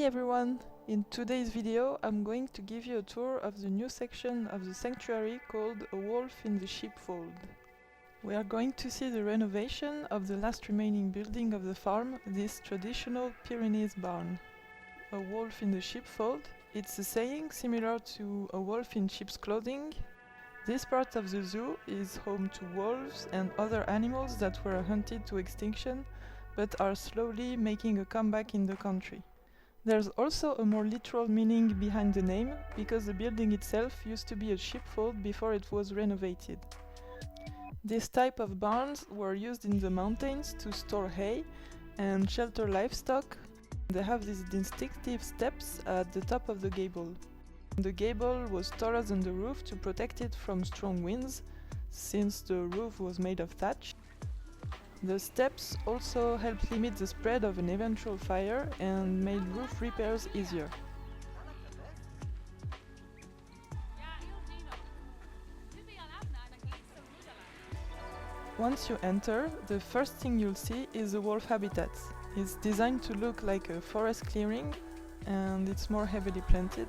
everyone! In today's video I'm going to give you a tour of the new section of the sanctuary called A Wolf in the Sheepfold. We are going to see the renovation of the last remaining building of the farm, this traditional Pyrenees barn. A wolf in the sheepfold, it's a saying similar to a wolf in sheep's clothing. This part of the zoo is home to wolves and other animals that were hunted to extinction but are slowly making a comeback in the country. There's also a more literal meaning behind the name, because the building itself used to be a sheepfold before it was renovated. This type of barns were used in the mountains to store hay and shelter livestock. They have these distinctive steps at the top of the gable. The gable was taller than the roof to protect it from strong winds, since the roof was made of thatch. The steps also helped limit the spread of an eventual fire and made roof repairs easier. Once you enter, the first thing you'll see is the wolf habitat. It's designed to look like a forest clearing, and it's more heavily planted.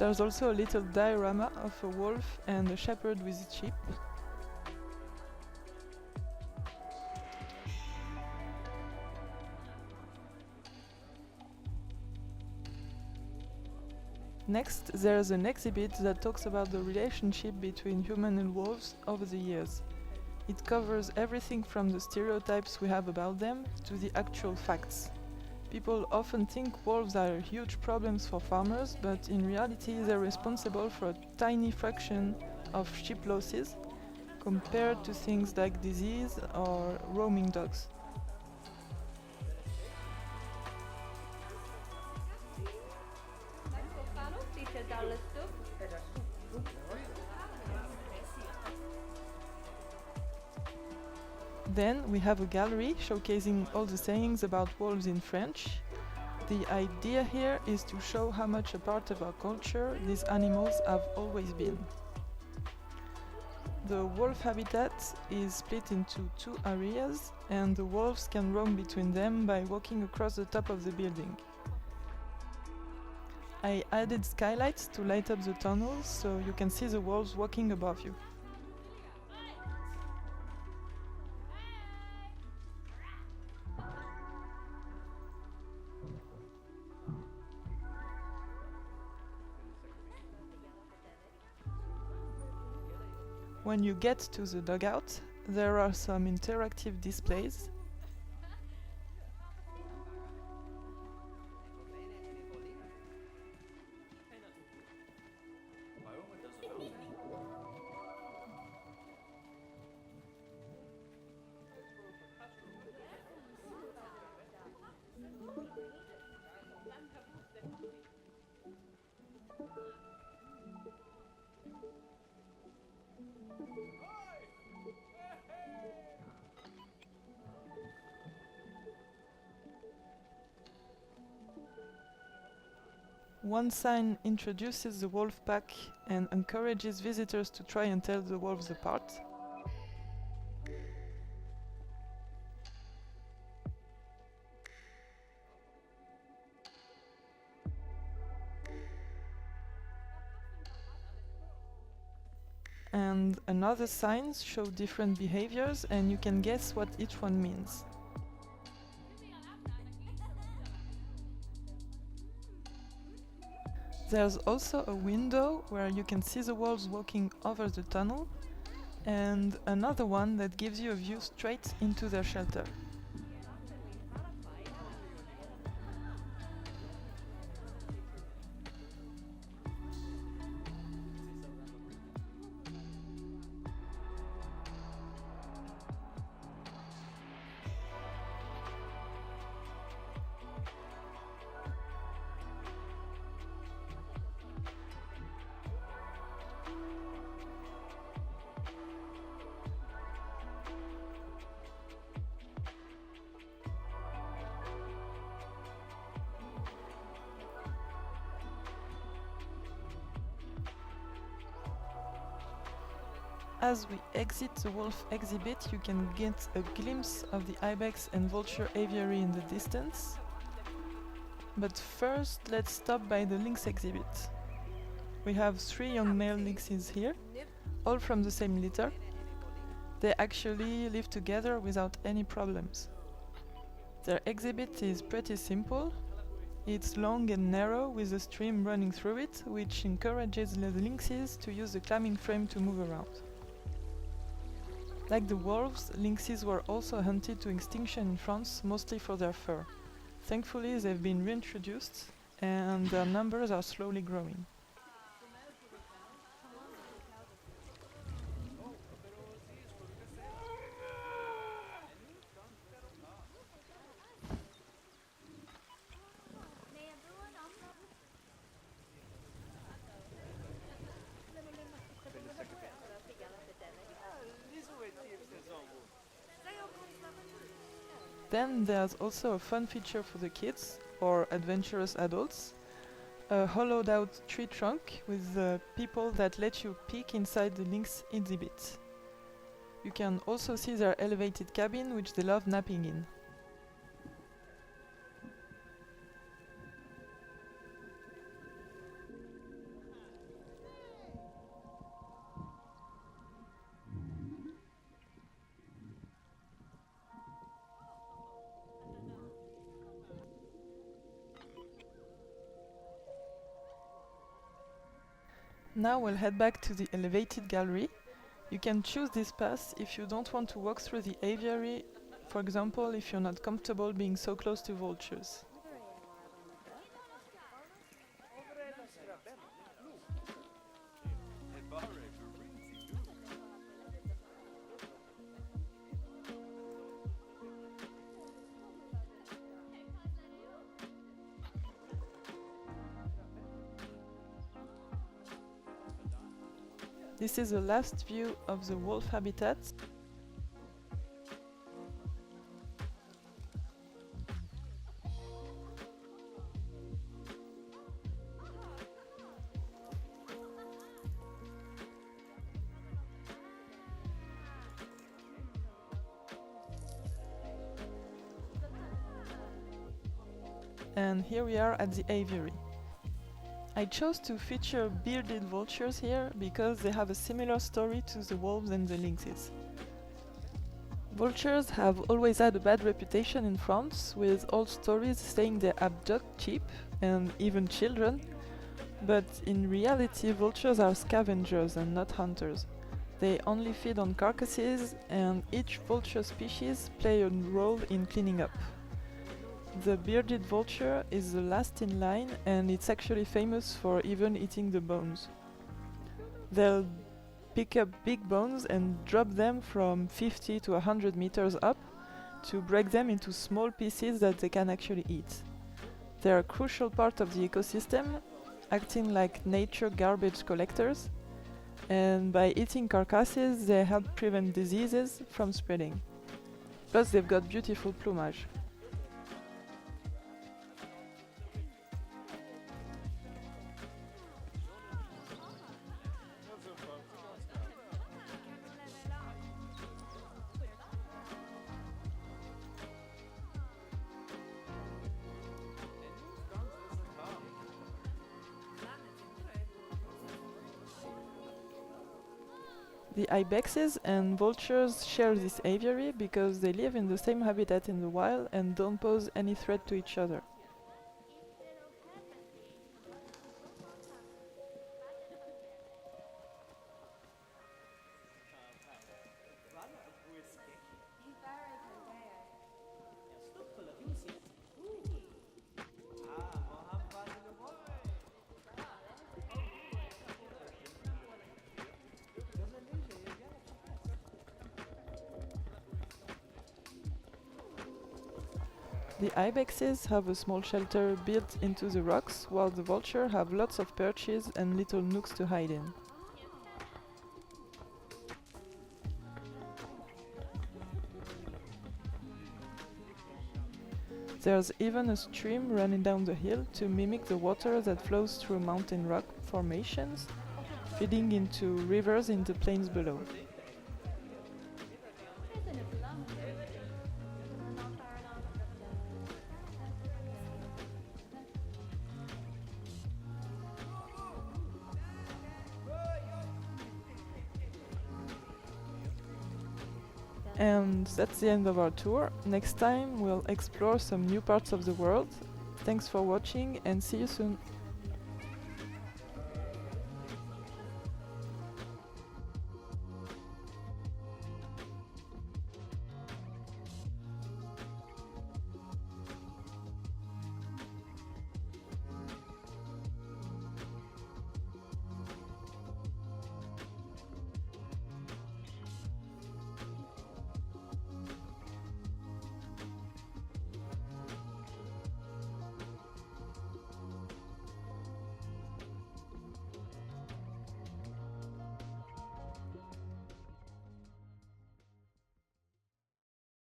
There's also a little diorama of a wolf and a shepherd with its sheep. Next, there's an exhibit that talks about the relationship between human and wolves over the years. It covers everything from the stereotypes we have about them to the actual facts. People often think wolves are huge problems for farmers, but in reality they're responsible for a tiny fraction of sheep losses compared to things like disease or roaming dogs. Then we have a gallery showcasing all the sayings about wolves in French. The idea here is to show how much a part of our culture these animals have always been. The wolf habitat is split into two areas, and the wolves can roam between them by walking across the top of the building. I added skylights to light up the tunnels so you can see the wolves walking above you. When you get to the dugout, there are some interactive displays. One sign introduces the wolf pack and encourages visitors to try and tell the wolves apart. And another signs show different behaviors, and you can guess what each one means. There's also a window where you can see the wolves walking over the tunnel, and another one that gives you a view straight into their shelter. As we exit the wolf exhibit, you can get a glimpse of the ibex and vulture aviary in the distance. But first, let's stop by the lynx exhibit. We have 3 young male lynxes here, all from the same litter. They actually live together without any problems. Their exhibit is pretty simple. It's long and narrow with a stream running through it, which encourages the lynxes to use the climbing frame to move around. Like the wolves, lynxes were also hunted to extinction in France, mostly for their fur. Thankfully, they've been reintroduced, and their numbers are slowly growing. Then there's also a fun feature for the kids, or adventurous adults, a hollowed out tree trunk with people that let you peek inside the lynx exhibit. You can also see their elevated cabin, which they love napping in. Now we'll head back to the elevated gallery. You can choose this path if you don't want to walk through the aviary, for example if you're not comfortable being so close to vultures. This is the last view of the wolf habitat. And here we are at the aviary. I chose to feature bearded vultures here because they have a similar story to the wolves and the lynxes. Vultures have always had a bad reputation in France, with old stories saying they abduct sheep and even children, but in reality vultures are scavengers and not hunters. They only feed on carcasses, and each vulture species play a role in cleaning up. The bearded vulture is the last in line, and it's actually famous for even eating the bones. They'll pick up big bones and drop them from 50 to 100 meters up to break them into small pieces that they can actually eat. They're a crucial part of the ecosystem, acting like nature garbage collectors, and by eating carcasses they help prevent diseases from spreading. Plus they've got beautiful plumage. The ibexes and vultures share this aviary because they live in the same habitat in the wild and don't pose any threat to each other. The ibexes have a small shelter built into the rocks, while the vulture have lots of perches and little nooks to hide in. There's even a stream running down the hill to mimic the water that flows through mountain rock formations, feeding into rivers in the plains below. And that's the end of our tour. Next time we'll explore some new parts of the world. Thanks for watching and see you soon!